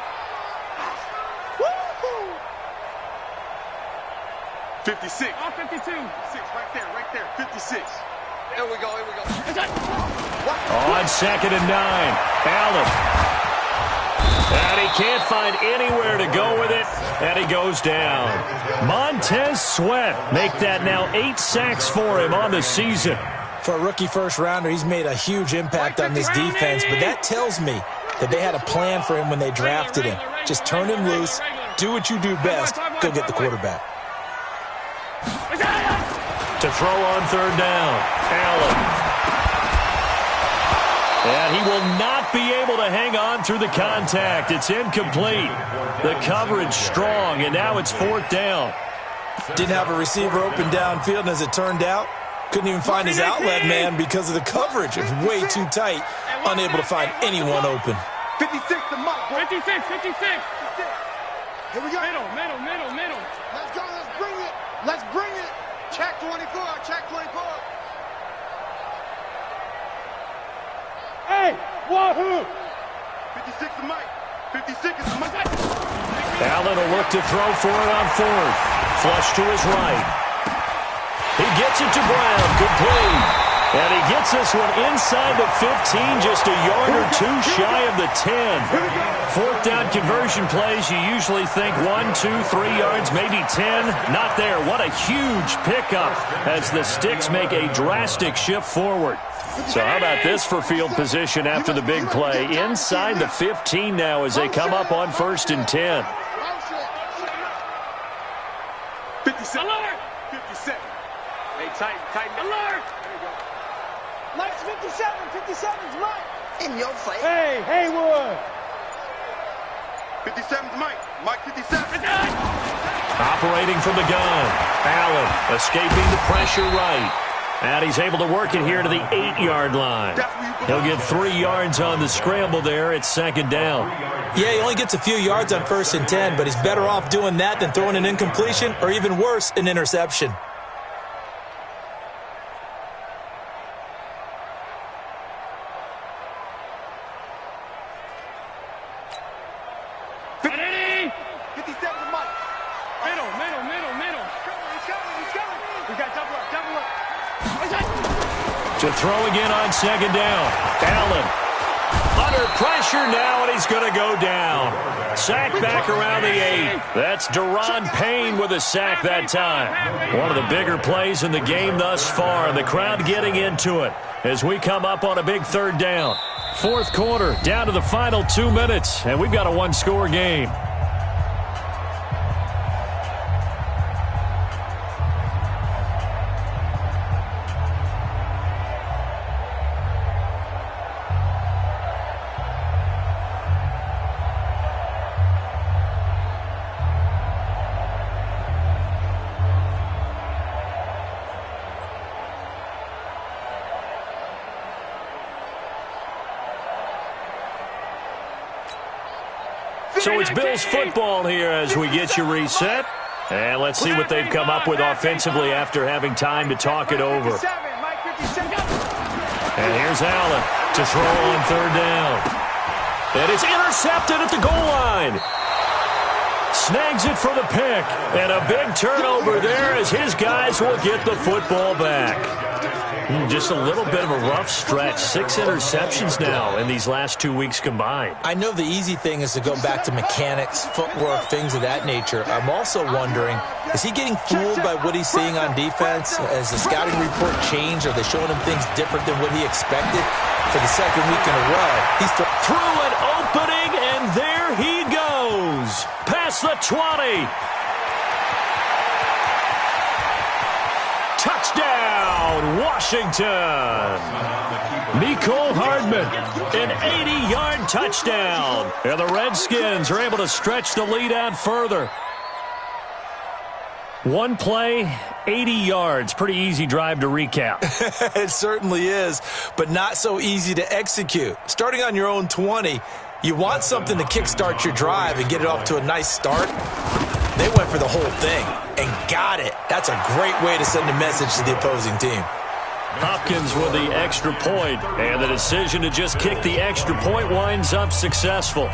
56. Oh, 52. 56, right there. 56. Here we go. On 2nd and 9, Allen. And he can't find anywhere to go with it, and he goes down. Montez Sweat make that now 8 sacks for him on the season. For a rookie first-rounder, he's made a huge impact on this defense, but that tells me that they had a plan for him when they drafted him. Just turn him loose, do what you do best, go get the quarterback. To throw on 3rd down, Allen. And he will not be able to hang on through the contact. It's incomplete. The coverage strong, and now it's 4th down. Didn't have a receiver open downfield, and as it turned out, couldn't even find his outlet man because of the coverage. It was way too tight, unable to find anyone open. 56 the mic, bro. 56. Here we go. Middle. Let's go. Let's bring it. Check 24. Hey, wahoo! 56 the mic. 56 is the mic. Allen will look to throw for it on 4th. Flush to his right. He gets it to Brown. Complete. And he gets this one inside the 15, just a yard or 2 shy of the 10. 4th down conversion plays, you usually think 1, 2, 3 yards, maybe 10. Not there. What a huge pickup as the Sticks make a drastic shift forward. So how about this for field position after the big play? Inside the 15 now as they come up on 1st and 10. 57. Alert! 57. Hey, tighten. Alert! Mike's 57. 57's Mike. In your face. Hey, Haywood! 57's Mike. Mike 57. Operating from the gun. Allen escaping the pressure right. And he's able to work it here to the 8-yard line. He'll get 3 yards on the scramble there. It's 2nd down. Yeah, he only gets a few yards on 1st and 10, but he's better off doing that than throwing an incompletion or even worse, an interception. To throw again on 2nd down. Allen under pressure now, and he's going to go down. Sack back around the 8. That's Deron Payne with a sack that time. One of the bigger plays in the game thus far, and the crowd getting into it as we come up on a big 3rd down. 4th quarter, down to the final 2 minutes, and we've got a 1-score game. So it's Bills football here as we get you reset. And let's see what they've come up with offensively after having time to talk it over. And here's Allen to throw on 3rd down. And it's intercepted at the goal line. Snags it for the pick. And a big turnover there as his guys will get the football back. Just a little bit of a rough stretch. 6 interceptions now in these last 2 weeks combined. I know the easy thing is to go back to mechanics, footwork, things of that nature. I'm also wondering, is he getting fooled by what he's seeing on defense? Has the scouting report changed? Are they showing him things different than what he expected? For the 2nd week in a row, he's through an opening, and there he goes. Past the 20. Touchdown, Washington. Mecole Hardman, an 80-yard touchdown. And the Redskins are able to stretch the lead out further. One play, 80 yards. Pretty easy drive to recap. It certainly is, but not so easy to execute. Starting on your own 20, you want something to kickstart your drive and get it off to a nice start. They went for the whole thing and got it. That's a great way to send a message to the opposing team. Hopkins with the extra point, and the decision to just kick the extra point winds up successful.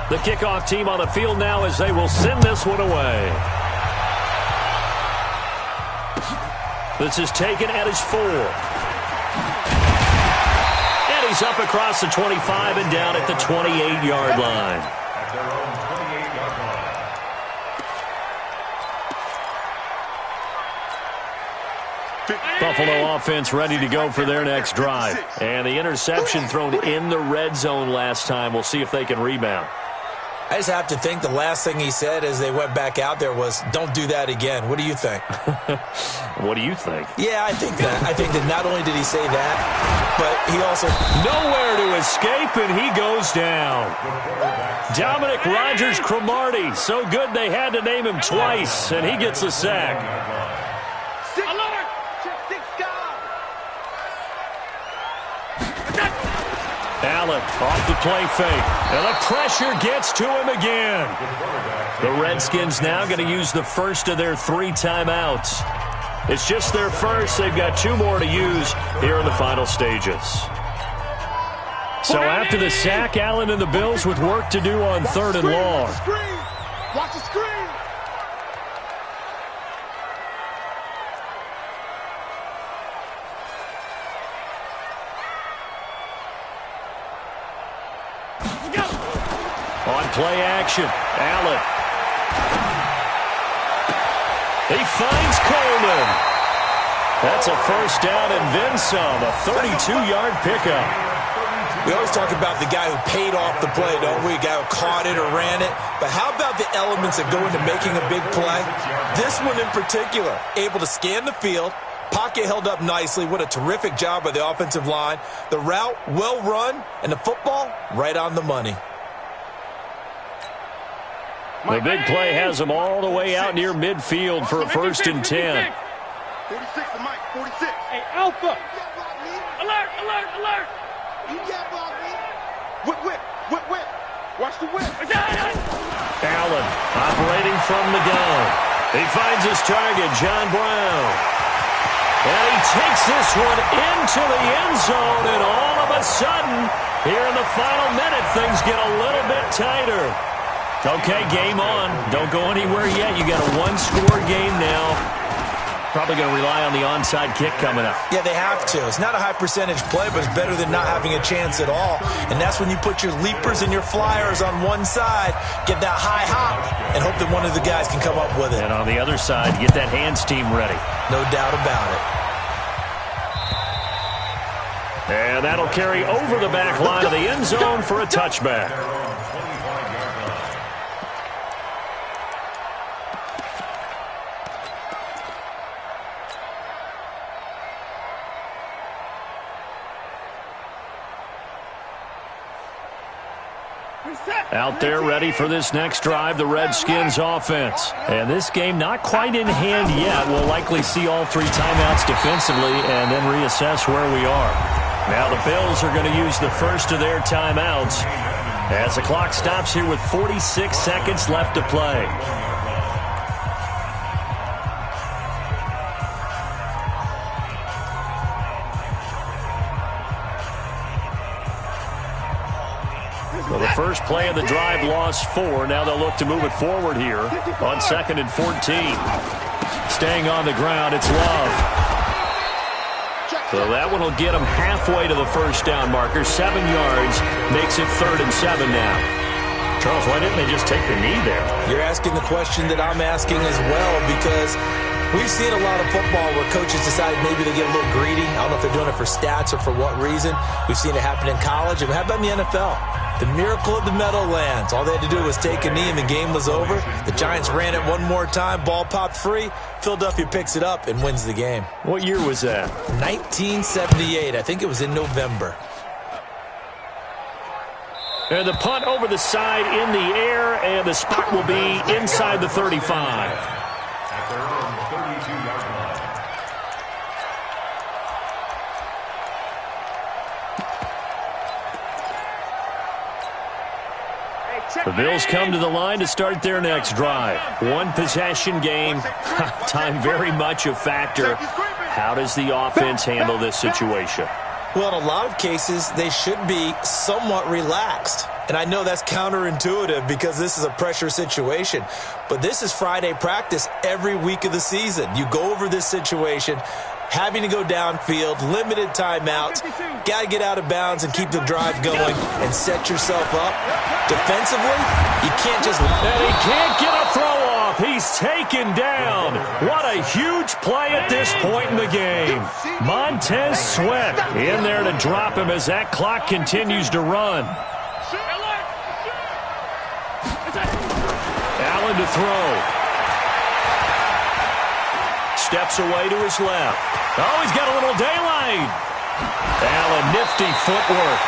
The kickoff team on the field now as they will send this one away. This is taken at his 4. And he's up across the 25 and down at the 28-yard line. At their own 28-yard line. Buffalo offense ready to go for their next drive. And the interception thrown in the red zone last time. We'll see if they can rebound. I just have to think the last thing he said as they went back out there was, don't do that again. What do you think? What do you think? Yeah, I think that. I think that not only did he say that, but he also... Nowhere to escape, and he goes down. Dominic Rodgers-Cromartie. So good they had to name him twice, and he gets a sack. Allen off the play fake, and the pressure gets to him again. The Redskins now going to use the first of their 3 timeouts. It's just their first. They've got 2 more to use here in the final stages. So after the sack, Allen and the Bills with work to do on 3rd and long. Watch the screen. On play action, Allen. He finds Coleman. That's a first down and then some, a 32-yard pickup. We always talk about the guy who paid off the play, don't we? A guy who caught it or ran it. But how about the elements that go into making a big play? This one in particular, able to scan the field, pocket held up nicely. What a terrific job by the offensive line. The route, well run, and the football, right on the money. The big play has them all the way out near midfield for a 1st and 10. 46 to Mike, 46. Hey, Alpha. Alert, alert, alert. You can't block me. Whip, whip, whip, whip. Watch the whip. Allen operating from the gun. He finds his target, John Brown. And he takes this one into the end zone, and all of a sudden, here in the final minute, things get a little bit tighter. Okay, game on. Don't go anywhere yet. You got a 1-score game now. Probably going to rely on the onside kick coming up. Yeah, they have to. It's not a high percentage play, but it's better than not having a chance at all. And that's when you put your leapers and your flyers on one side, get that high hop, and hope that one of the guys can come up with it. And on the other side, get that hands team ready. No doubt about it. And that'll carry over the back line of the end zone for a touchback. Out there ready for this next drive, the Redskins offense. And this game not quite in hand yet. We'll likely see all 3 timeouts defensively and then reassess where we are. Now the Bills are going to use the first of their timeouts as the clock stops here with 46 seconds left to play. Well, the first play of the drive lost 4. Now they'll look to move it forward here on 2nd and 14. Staying on the ground, it's Love. So that one will get them halfway to the first down marker. 7 yards makes it 3rd and 7 now. Charles, why didn't they just take the knee there? You're asking the question that I'm asking as well, because we've seen a lot of football where coaches decide maybe they get a little greedy. I don't know if they're doing it for stats or for what reason. We've seen it happen in college. And how about in the NFL? The miracle of the Meadowlands. All they had to do was take a knee and the game was over. The Giants ran it one more time. Ball popped free. Philadelphia picks it up and wins the game. What year was that? 1978. I think it was in November. And the punt over the side in the air, and the spot will be inside the 35. At their own 32-yard line. The Bills come to the line to start their next drive. One possession game. Time very much a factor. How does the offense handle this situation? Well, in a lot of cases, they should be somewhat relaxed. And I know that's counterintuitive because this is a pressure situation. But this is Friday practice every week of the season. You go over this situation, having to go downfield, limited timeouts, got to get out of bounds and keep the drive going and set yourself up. Defensively, you can't just... And he can't get a throw off. He's taken down. What a huge play at this point in the game. Montez Sweat in there to drop him as that clock continues to run. Allen to throw. Steps away to his left. Oh, he's got a little daylight. Allen, nifty footwork.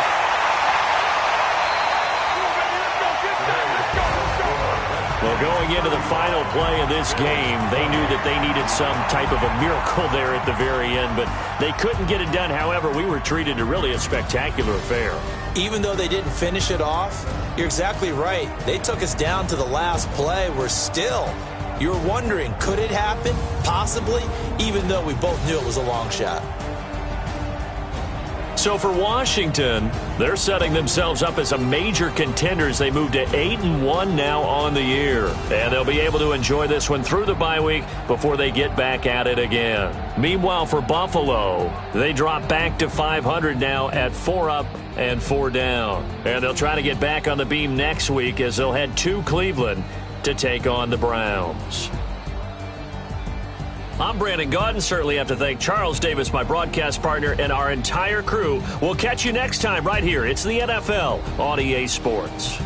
Well, going into the final play of this game, they knew that they needed some type of a miracle there at the very end, but they couldn't get it done. However, we were treated to really a spectacular affair. Even though they didn't finish it off, you're exactly right. They took us down to the last play. We're still... You're wondering, could it happen? Possibly, even though we both knew it was a long shot. So for Washington, they're setting themselves up as a major contender as they move to 8-1 now on the year. And they'll be able to enjoy this one through the bye week before they get back at it again. Meanwhile, for Buffalo, they drop back to 500 now at 4 up and 4 down. And they'll try to get back on the beam next week as they'll head to Cleveland to take on the Browns. I'm Brandon Gaudin. Certainly have to thank Charles Davis, my broadcast partner, and our entire crew. We'll catch you next time right here. It's the NFL on EA Sports.